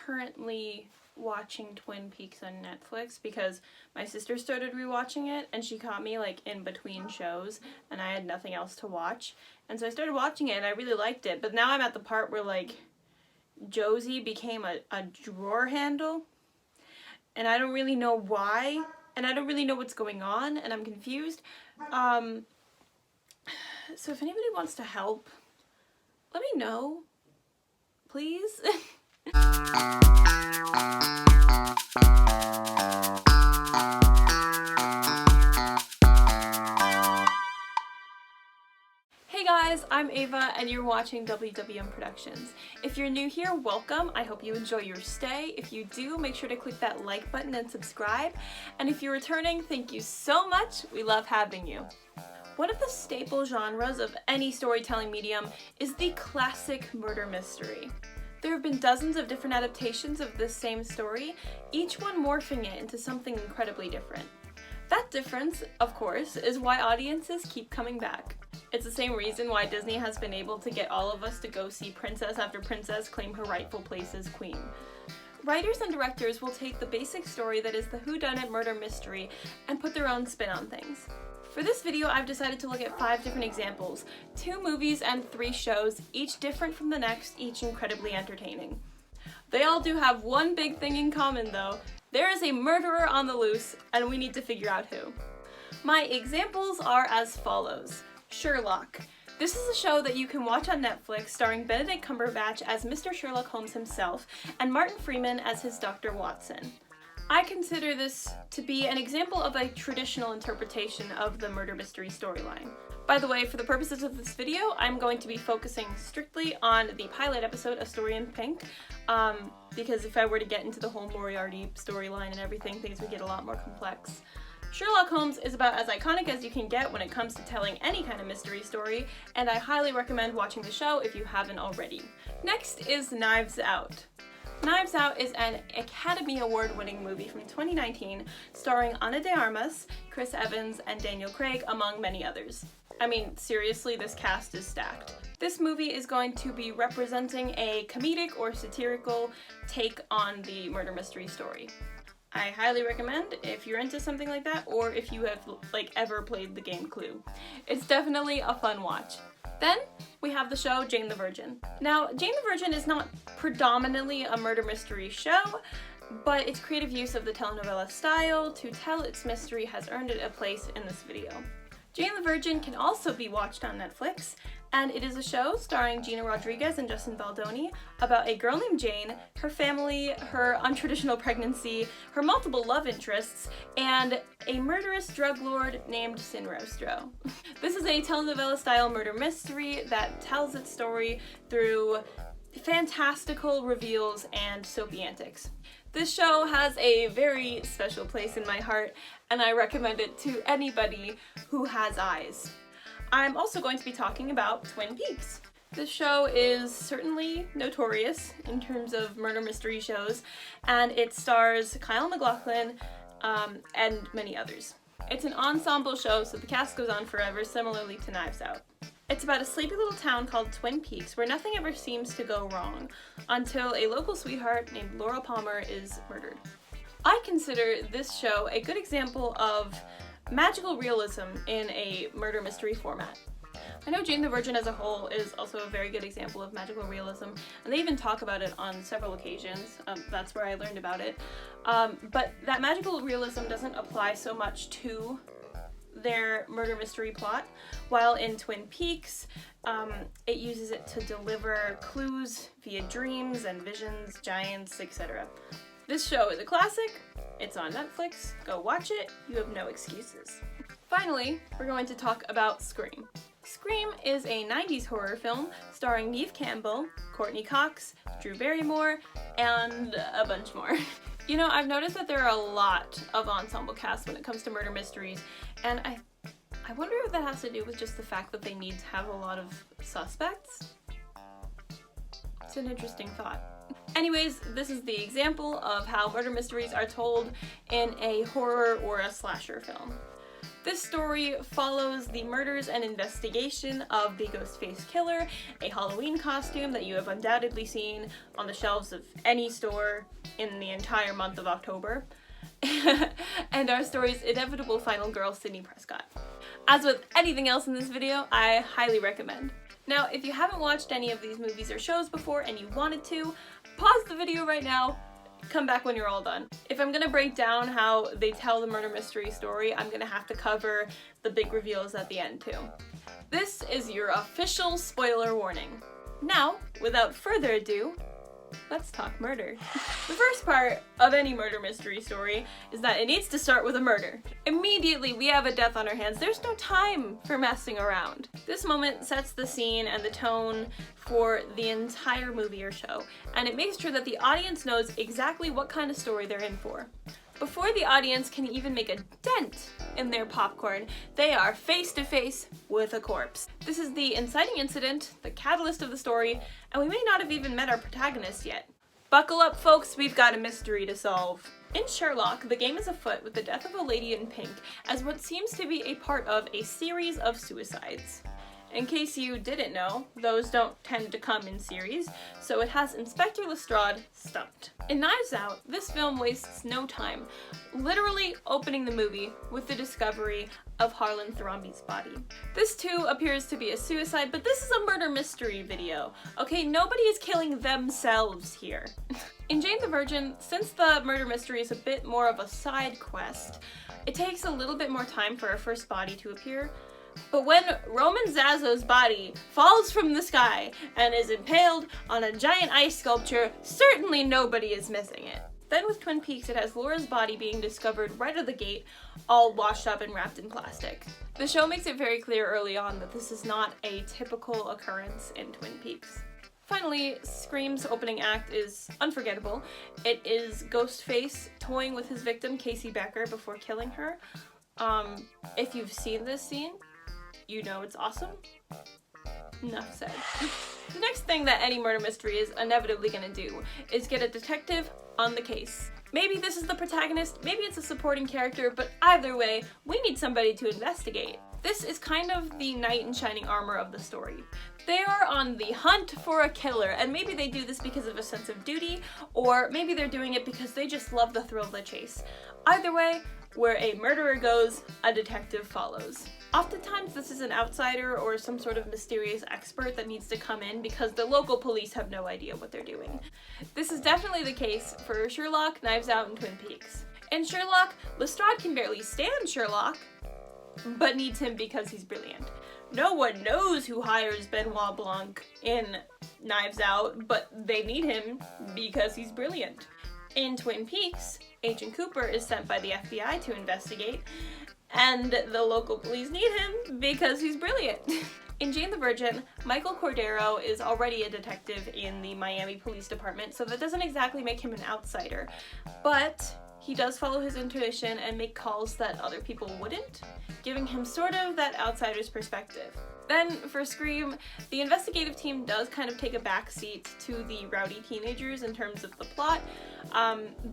currently watching Twin Peaks on Netflix because my sister started rewatching it and she caught me like in between shows and I had nothing else to watch. And so I started watching it and I really liked it, but now I'm at the part where like Josie became a drawer handle and I don't really know why and I don't really know what's going on and I'm confused. So if anybody wants to help, let me know, please. Hey guys, I'm Ava and you're watching WWM Productions. If you're new here, welcome. I hope you enjoy your stay. If you do, make sure to click that like button and subscribe. And if you're returning, thank you so much. We love having you. One of the staple genres of any storytelling medium is the classic murder mystery. There have been dozens of different adaptations of this same story, each one morphing it into something incredibly different. That difference, of course, is why audiences keep coming back. It's the same reason why Disney has been able to get all of us to go see princess after princess claim her rightful place as queen. Writers and directors will take the basic story that is the whodunit murder mystery and put their own spin on things. For this video, I've decided to look at 5 different examples, 2 movies and 3 shows, each different from the next, each incredibly entertaining. They all do have one big thing in common though. There is a murderer on the loose, and we need to figure out who. My examples are as follows. Sherlock. This is a show that you can watch on Netflix starring Benedict Cumberbatch as Mr. Sherlock Holmes himself and Martin Freeman as his Dr. Watson. I consider this to be an example of a traditional interpretation of the murder mystery storyline. By the way, for the purposes of this video, I'm going to be focusing strictly on the pilot episode, A Story in Pink, because if I were to get into the whole Moriarty storyline and everything, things would get a lot more complex. Sherlock Holmes is about as iconic as you can get when it comes to telling any kind of mystery story, and I highly recommend watching the show if you haven't already. Next is Knives Out. Knives Out is an Academy Award-winning movie from 2019 starring Ana de Armas, Chris Evans, and Daniel Craig, among many others. I mean, seriously, this cast is stacked. This movie is going to be representing a comedic or satirical take on the murder mystery story. I highly recommend if you're into something like that or if you have ever played the game Clue. It's definitely a fun watch. Then we have the show Jane the Virgin. Now, Jane the Virgin is not predominantly a murder mystery show, but its creative use of the telenovela style to tell its mystery has earned it a place in this video. Jane the Virgin can also be watched on Netflix, and it is a show starring Gina Rodriguez and Justin Baldoni about a girl named Jane, her family, her untraditional pregnancy, her multiple love interests, and a murderous drug lord named Sinrostro. This is a telenovela-style murder mystery that tells its story through fantastical reveals and soapy antics. This show has a very special place in my heart, and I recommend it to anybody who has eyes. I'm also going to be talking about Twin Peaks. This show is certainly notorious in terms of murder mystery shows, and it stars Kyle MacLachlan and many others. It's an ensemble show, so the cast goes on forever, similarly to Knives Out. It's about a sleepy little town called Twin Peaks where nothing ever seems to go wrong until a local sweetheart named Laura Palmer is murdered. I consider this show a good example of magical realism in a murder mystery format. I know Jane the Virgin as a whole is also a very good example of magical realism, and they even talk about it on several occasions. That's where I learned about it. But that magical realism doesn't apply so much to their murder mystery plot, while in Twin Peaks, it uses it to deliver clues via dreams and visions, giants, etc. This show is a classic, it's on Netflix, go watch it, you have no excuses. Finally, we're going to talk about Scream. Scream is a 90s horror film starring Neve Campbell, Courtney Cox, Drew Barrymore, and a bunch more. You know, I've noticed that there are a lot of ensemble casts when it comes to murder mysteries, and I wonder if that has to do with just the fact that they need to have a lot of suspects? It's an interesting thought. Anyways, this is the example of how murder mysteries are told in a horror or a slasher film. This story follows the murders and investigation of the Ghostface Killer, a Halloween costume that you have undoubtedly seen on the shelves of any store in the entire month of October, and our story's inevitable final girl, Sidney Prescott. As with anything else in this video, I highly recommend. Now, if you haven't watched any of these movies or shows before and you wanted to, pause the video right now, come back when you're all done. If I'm gonna break down how they tell the murder mystery story, I'm gonna have to cover the big reveals at the end too. This is your official spoiler warning. Now, without further ado, let's talk murder. The first part of any murder mystery story is that it needs to start with a murder. Immediately, we have a death on our hands. There's no time for messing around. This moment sets the scene and the tone for the entire movie or show, and it makes sure that the audience knows exactly what kind of story they're in for. Before the audience can even make a dent in their popcorn, they are face to face with a corpse. This is the inciting incident, the catalyst of the story, and we may not have even met our protagonist yet. Buckle up, folks, we've got a mystery to solve. In Sherlock, the game is afoot with the death of a lady in pink as what seems to be a part of a series of suicides. In case you didn't know, those don't tend to come in series, so it has Inspector Lestrade stumped. In Knives Out, this film wastes no time, literally opening the movie with the discovery of Harlan Thrombey's body. This too appears to be a suicide, but this is a murder mystery video. Okay, nobody is killing themselves here. In Jane the Virgin, since the murder mystery is a bit more of a side quest, it takes a little bit more time for our first body to appear. But when Roman Zazzo's body falls from the sky and is impaled on a giant ice sculpture, certainly nobody is missing it. Then with Twin Peaks, it has Laura's body being discovered right out of the gate, all washed up and wrapped in plastic. The show makes it very clear early on that this is not a typical occurrence in Twin Peaks. Finally, Scream's opening act is unforgettable. It is Ghostface toying with his victim, Casey Becker, before killing her. If you've seen this scene, you know it's awesome. Enough said. The next thing that any murder mystery is inevitably gonna do is get a detective on the case. Maybe this is the protagonist, maybe it's a supporting character, but either way, we need somebody to investigate. This is kind of the knight in shining armor of the story. They are on the hunt for a killer, and maybe they do this because of a sense of duty, or maybe they're doing it because they just love the thrill of the chase. Either way, where a murderer goes, a detective follows. Oftentimes this is an outsider or some sort of mysterious expert that needs to come in because the local police have no idea what they're doing. This is definitely the case for Sherlock, Knives Out, and Twin Peaks. In Sherlock, Lestrade can barely stand Sherlock, but needs him because he's brilliant. No one knows who hires Benoit Blanc in Knives Out, but they need him because he's brilliant. In Twin Peaks, Agent Cooper is sent by the FBI to investigate, and the local police need him because he's brilliant. In Jane the Virgin, Michael Cordero is already a detective in the Miami Police Department, so that doesn't exactly make him an outsider, but he does follow his intuition and make calls that other people wouldn't, giving him sort of that outsider's perspective. Then, for Scream, the investigative team does kind of take a backseat to the rowdy teenagers in terms of the plot,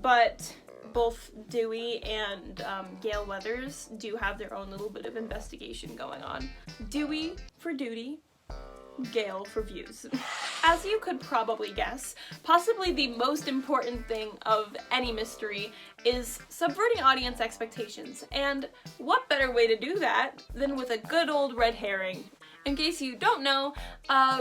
but both Dewey and Gale Weathers do have their own little bit of investigation going on. Dewey for duty, Gale for views. As you could probably guess, possibly the most important thing of any mystery is subverting audience expectations, and what better way to do that than with a good old red herring? In case you don't know,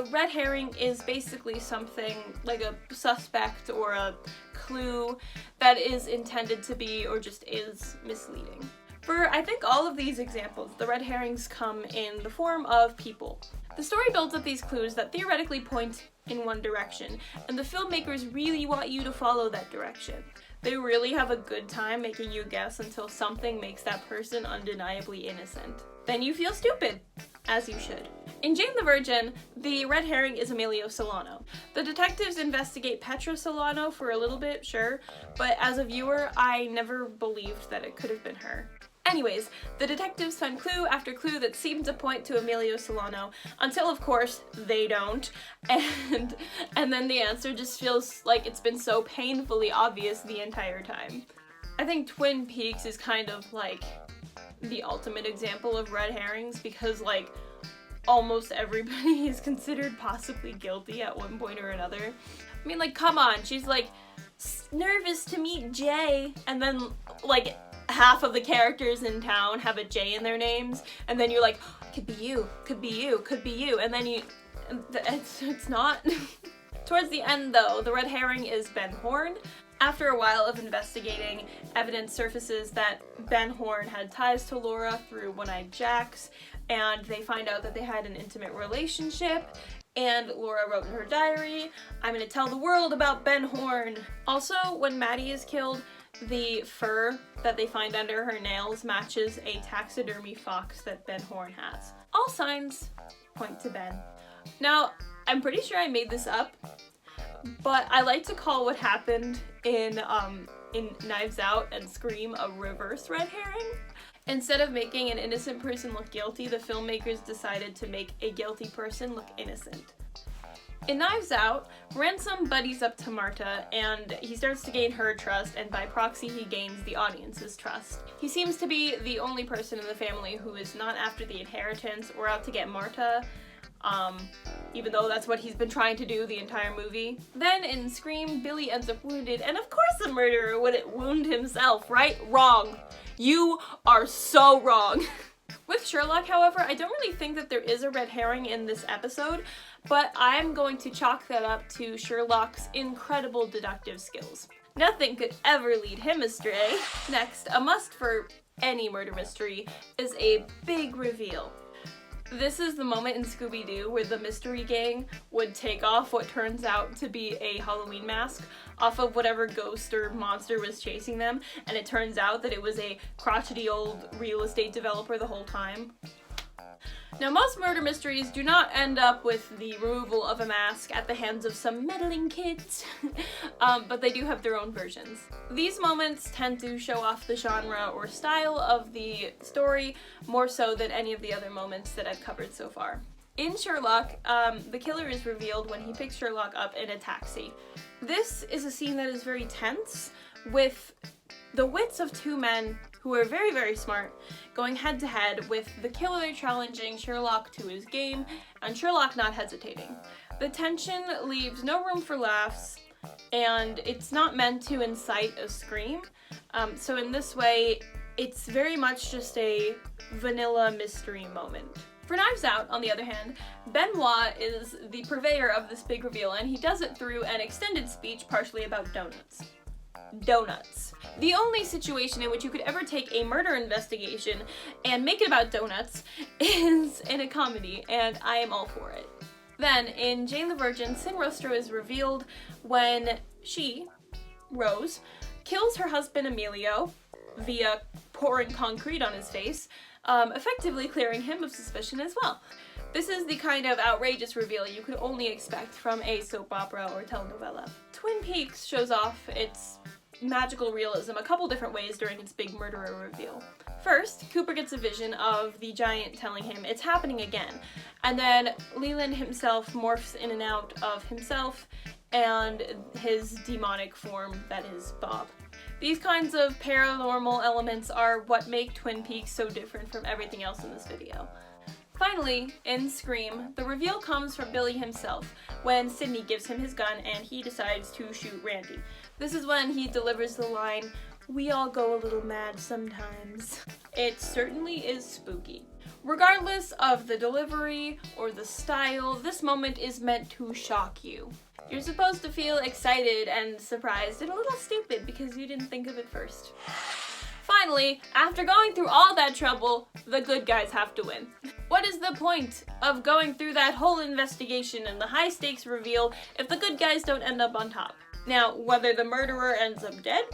red herring is basically something like a suspect or a clue that is intended to be or just is misleading. For I think all of these examples, the red herrings come in the form of people. The story builds up these clues that theoretically point in one direction, and the filmmakers really want you to follow that direction. They really have a good time making you guess until something makes that person undeniably innocent. Then you feel stupid, as you should. In Jane the Virgin, the red herring is Emilio Solano. The detectives investigate Petra Solano for a little bit, sure, but as a viewer, I never believed that it could have been her. Anyways, the detectives find clue after clue that seem to point to Emilio Solano, until of course they don't, and then the answer just feels like it's been so painfully obvious the entire time. I think Twin Peaks is kind of like the ultimate example of red herrings because, like, almost everybody is considered possibly guilty at one point or another. I mean, like, come on, she's, like, nervous to meet Jay, and then, like, half of the characters in town have a J in their names, and then you're like, could be you, could be you, could be you, and then it's not. Towards the end, though, the red herring is Ben Horne. After a while of investigating, evidence surfaces that Ben Horne had ties to Laura through One-Eyed Jacks, and they find out that they had an intimate relationship, and Laura wrote in her diary, "I'm gonna tell the world about Ben Horne." Also, when Maddie is killed, the fur that they find under her nails matches a taxidermy fox that Ben Horne has. All signs point to Ben. Now, I'm pretty sure I made this up, but I like to call what happened in Knives Out and Scream a reverse red herring. Instead of making an innocent person look guilty, the filmmakers decided to make a guilty person look innocent. In Knives Out, Ransom buddies up to Marta, and he starts to gain her trust, and by proxy he gains the audience's trust. He seems to be the only person in the family who is not after the inheritance or out to get Marta, even though that's what he's been trying to do the entire movie. Then in Scream, Billy ends up wounded, and of course a murderer wouldn't wound himself, right? Wrong. You are so wrong. With Sherlock, however, I don't really think that there is a red herring in this episode, but I'm going to chalk that up to Sherlock's incredible deductive skills. Nothing could ever lead him astray. Next, a must for any murder mystery is a big reveal. This is the moment in Scooby-Doo where the mystery gang would take off what turns out to be a Halloween mask off of whatever ghost or monster was chasing them, and it turns out that it was a crotchety old real estate developer the whole time. Now, most murder mysteries do not end up with the removal of a mask at the hands of some meddling kids, but they do have their own versions. These moments tend to show off the genre or style of the story more so than any of the other moments that I've covered so far. In Sherlock, the killer is revealed when he picks Sherlock up in a taxi. This is a scene that is very tense, with the wits of two men who are very, very smart, going head to head with the killer challenging Sherlock to his game, and Sherlock not hesitating. The tension leaves no room for laughs, and it's not meant to incite a scream, so in this way, it's very much just a vanilla mystery moment. For Knives Out, on the other hand, Benoit is the purveyor of this big reveal, and he does it through an extended speech partially about donuts. Donuts. The only situation in which you could ever take a murder investigation and make it about donuts is in a comedy, and I am all for it. Then, in Jane the Virgin, Sin Rostro is revealed when she, Rose, kills her husband Emilio via pouring concrete on his face, effectively clearing him of suspicion as well. This is the kind of outrageous reveal you could only expect from a soap opera or telenovela. Twin Peaks shows off its magical realism a couple different ways during its big murderer reveal. First, Cooper gets a vision of the giant telling him it's happening again, and then Leland himself morphs in and out of himself and his demonic form that is Bob. These kinds of paranormal elements are what make Twin Peaks so different from everything else in this video. Finally, in Scream, the reveal comes from Billy himself when Sidney gives him his gun and he decides to shoot Randy. This is when he delivers the line, "We all go a little mad sometimes." It certainly is spooky. Regardless of the delivery or the style, this moment is meant to shock you. You're supposed to feel excited and surprised and a little stupid because you didn't think of it first. Finally, after going through all that trouble, the good guys have to win. What is the point of going through that whole investigation and the high stakes reveal if the good guys don't end up on top? Now, whether the murderer ends up dead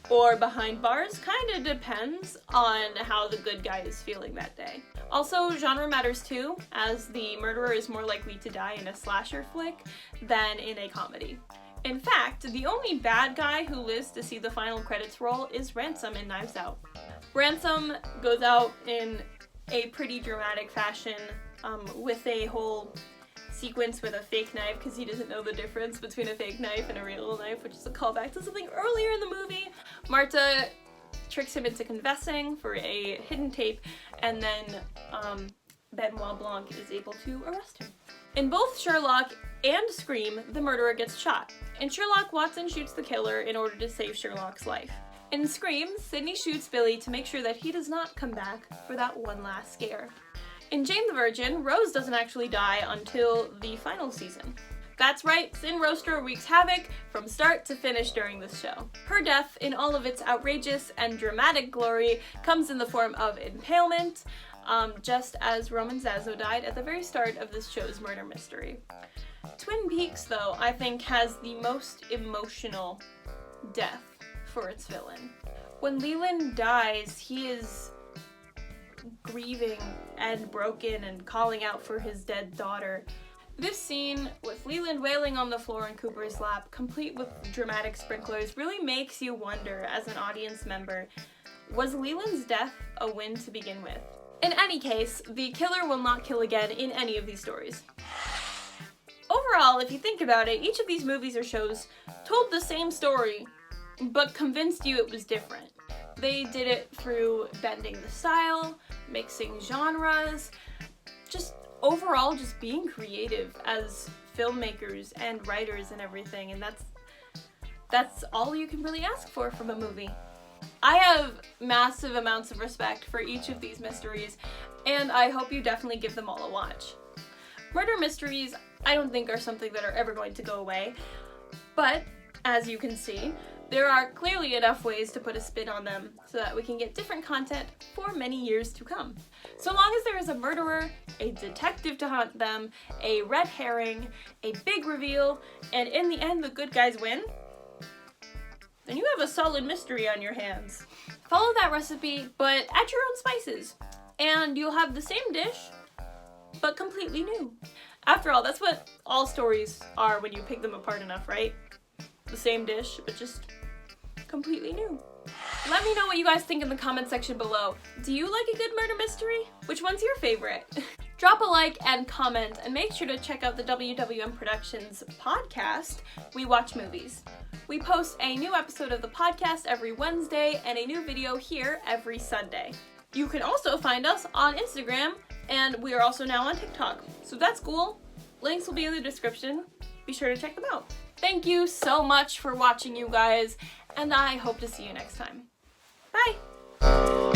or behind bars kinda depends on how the good guy is feeling that day. Also, genre matters too, as the murderer is more likely to die in a slasher flick than in a comedy. In fact, the only bad guy who lives to see the final credits roll is Ransom in Knives Out. Ransom goes out in a pretty dramatic fashion with a whole sequence with a fake knife because he doesn't know the difference between a fake knife and a real knife, which is a callback to something earlier in the movie. Marta tricks him into confessing for a hidden tape, and then Benoit Blanc is able to arrest him. In both Sherlock and Scream, the murderer gets shot. In Sherlock, Watson shoots the killer in order to save Sherlock's life. In Scream, Sidney shoots Billy to make sure that he does not come back for that one last scare. In Jane the Virgin, Rose doesn't actually die until the final season. That's right, Sin Roaster wreaks havoc from start to finish during this show. Her death, in all of its outrageous and dramatic glory, comes in the form of impalement, just as Roman Zazo died at the very start of this show's murder mystery. Twin Peaks, though, I think has the most emotional death for its villain. When Leland dies, he is grieving and broken and calling out for his dead daughter. This scene, with Leland wailing on the floor in Cooper's lap, complete with dramatic sprinklers, really makes you wonder, as an audience member, was Leland's death a win to begin with? In any case, the killer will not kill again in any of these stories. Overall, if you think about it, each of these movies or shows told the same story, but convinced you it was different. They did it through bending the style, mixing genres, just overall just being creative as filmmakers and writers and everything, and that's all you can really ask for from a movie. I have massive amounts of respect for each of these mysteries, and I hope you definitely give them all a watch. Murder mysteries, I don't think are something that are ever going to go away, but as you can see, there are clearly enough ways to put a spin on them so that we can get different content for many years to come. So long as there is a murderer, a detective to hunt them, a red herring, a big reveal, and in the end the good guys win, then you have a solid mystery on your hands. Follow that recipe, but add your own spices, and you'll have the same dish, but completely new. After all, that's what all stories are when you pick them apart enough, right? The same dish, but just completely new. Let me know what you guys think in the comment section below. Do you like a good murder mystery? Which one's your favorite? Drop a like and comment, and make sure to check out the WWM Productions podcast, We Watch Movies. We post a new episode of the podcast every Wednesday and a new video here every Sunday. You can also find us on Instagram, and we are also now on TikTok, so that's cool. Links will be in the description. Be sure to check them out. Thank you so much for watching, you guys, and I hope to see you next time. Bye!